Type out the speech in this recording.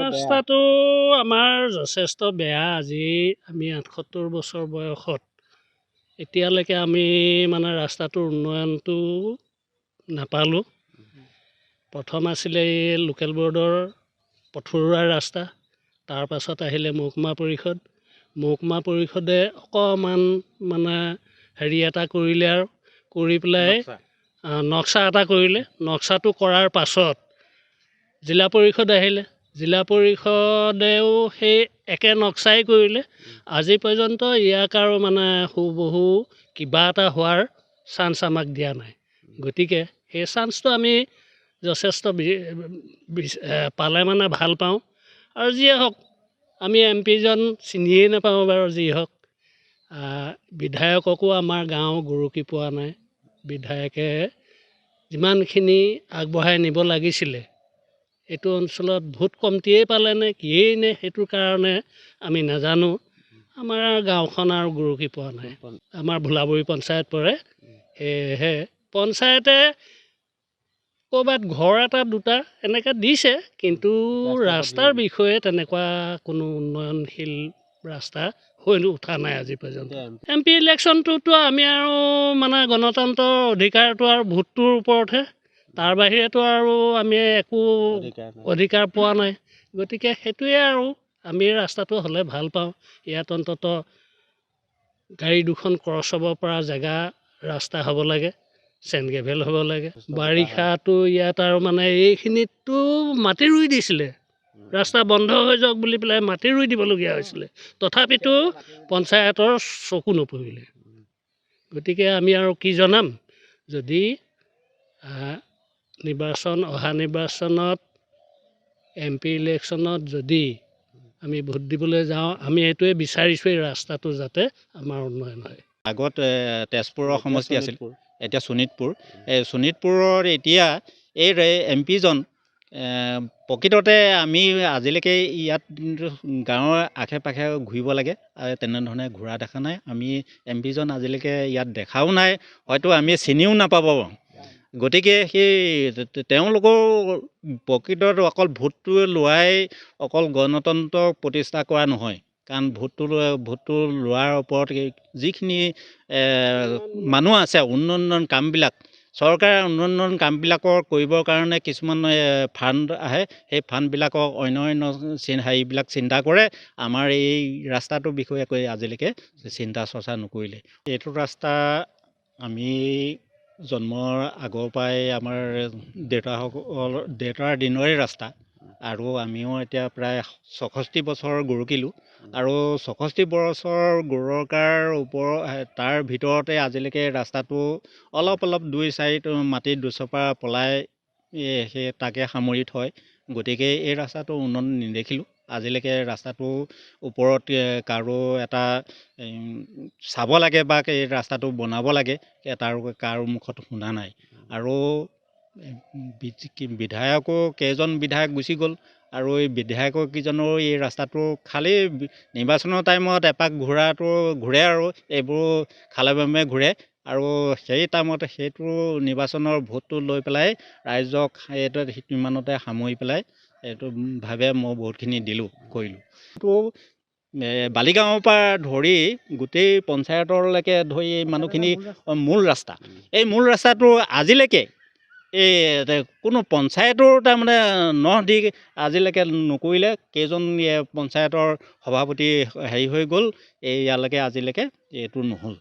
ৰাস্তাটো আমাৰ যথেষ্ট বেয়া। আজি আমি ৭৮ বছৰ বয়সত এতিয়ালৈকে আমি মানে ৰাস্তাটোৰ উন্নয়নটো নাপালোঁ। প্ৰথম আছিলে এই লোকেল বৰ্ডৰ পথৰুৱা ৰাস্তা, তাৰ পাছত আহিলে মহকুমা পৰিষদে অকণমান মানে হেৰি এটা কৰিলে আৰু কৰি পেলাই নক্সা এটা কৰিলে। নক্সাটো কৰাৰ পাছত জিলা পৰিষদ আহিলে। জিলা পৰিষদেও সেই একে নক্সাই কৰিলে। আজি পৰ্যন্ত ইয়াক আৰু মানে হুবহু কিবা এটা হোৱাৰ চান্স আমাক দিয়া নাই। গতিকে সেই চান্সটো আমি যথেষ্ট পালে মানে ভাল পাওঁ। আৰু যিয়ে হওক আমি MP জন চিনিয়েই নাপাওঁ বাৰু। যি হওক বিধায়ককো আমাৰ গাঁও গৰকি পোৱা নাই। বিধায়কে যিমানখিনি আগবঢ়াই নিব লাগিছিলে এইটো অঞ্চলত ভোট কমটিয়েই পালে নে কিয়েই নে সেইটোৰ কাৰণে আমি নাজানো। আমাৰ গাঁওখন আৰু গৰকি পোৱা নাই। আমাৰ ভোলাবৰী পঞ্চায়ত পৰে। সেয়েহে পঞ্চায়তে ক'ৰবাত ঘৰ এটা দুটা এনেকৈ দিছে, কিন্তু ৰাস্তাৰ বিষয়ে তেনেকুৱা কোনো উন্নয়নশীল ৰাস্তা হৈ উঠা নাই আজি পৰ্যন্ত। MP ইলেকশ্যনটোতো আমি আৰু মানে গণতন্ত্ৰৰ অধিকাৰটো আৰু ভোটটোৰ ওপৰতহে, তাৰ বাহিৰেতো আৰু আমি একো অধিকাৰ পোৱা নাই। গতিকে সেইটোৱে আৰু আমি ৰাস্তাটো হ'লে ভাল পাওঁ। ইয়াত অন্তত গাড়ী দুখন ক্ৰছ হ'ব পৰা জেগা ৰাস্তা হ'ব লাগে, চেণ্ড গ্ৰেভেল হ'ব লাগে। বাৰিষাটো ইয়াত আৰু মানে এইখিনিততো মাটি ৰুই দিছিলে, ৰাস্তা বন্ধ হৈ যাওক বুলি পেলাই মাটি ৰুই দিবলগীয়া হৈছিলে। তথাপিতো পঞ্চায়তৰ চকু নপৰিলে। গতিকে আমি আৰু কি জনাম, যদি অহা নিৰ্বাচনত MP ইলেকশ্যনত যদি আমি ভোট দিবলৈ যাওঁ, আমি এইটোৱে বিচাৰিছোঁ এই ৰাস্তাটো যাতে আমাৰ উন্নয়ন হয়। আগত তেজপুৰৰ সমষ্টি আছিল, এতিয়া শোণিতপুৰ। এই শোণিতপুৰৰ এতিয়া এই MP জন প্ৰকৃততে আমি আজিলৈকে ইয়াত গাঁৱৰ আশে পাশে ঘূৰিব লাগে, তেনেধৰণে ঘূৰা দেখা নাই। আমি MP জন আজিলৈকে ইয়াত দেখাও নাই, হয়তো আমি চিনিও নাপাব। গতিকে সেই তেওঁলোকৰ প্ৰকৃতত অকল ভোটটো লোৱাই অকল গণতন্ত্ৰ প্ৰতিষ্ঠা কৰা নহয়। কাৰণ ভোটটো লোৱাৰ ওপৰত যিখিনি মানুহ আছে, উন্নয়ন কামবিলাক চৰকাৰে উন্নয়ন কামবিলাকৰ কৰিবৰ কাৰণে কিছুমান ফাণ্ড আহে। সেই ফাণ্ডবিলাকক অন্য হেৰিবিলাক চিন্তা কৰে। আমাৰ এই ৰাস্তাটোৰ বিষয়ে আজিলৈকে চিন্তা চৰ্চা নকৰিলে। এইটো ৰাস্তা আমি জন্মৰ আগৰ পৰাই আমাৰ দেউতাৰ দিনৰে ৰাস্তা, আৰু আমিও এতিয়া প্ৰায় ৬৬ বছৰ গৰকিলোঁ। আৰু ৬৬ বছৰ গৰকাৰ তাৰ ভিতৰতে আজিলৈকে ৰাস্তাটো অলপ ২-৪ মাটি দুচপা পলাই সেই তাকে সামৰি থয়। গতিকে এই ৰাস্তাটো উন্নয়ন নেদেখিলোঁ আজিলৈকে। ৰাস্তাটো ওপৰত কাৰো এটা চাব লাগে বা এই ৰাস্তাটো বনাব লাগে, তাৰ কাৰো মুখত শুনা নাই। আৰু বিধায়কো কেইজন বিধায়ক গুচি গ'ল, আৰু এই বিধায়ককেইজনৰ এই ৰাস্তাটো খালী নিৰ্বাচনৰ টাইমত এপাক ঘূৰে আৰু এইবোৰ খালে বামে ঘূৰে। আৰু সেই টাইমত সেইটো নিৰ্বাচনৰ ভোটটো লৈ পেলাই ৰাইজক এইটো ইমানতে সামৰি পেলাই এইটো ভাৱে মই বহুতখিনি কৰিলোঁ। এইটো বালিগাঁৱৰ পৰা ধৰি গোটেই পঞ্চায়তলৈকে ধৰি মানুহখিনি মূল ৰাস্তা। এই মূল ৰাস্তাটো আজিলৈকে এই কোনো পঞ্চায়তৰ তাৰমানে নখ দি আজিলৈকে নকৰিলে। কেইজন পঞ্চায়তৰ সভাপতি হেৰি হৈ গ'ল, ইয়ালৈকে আজিলৈকে এইটো নহ'ল।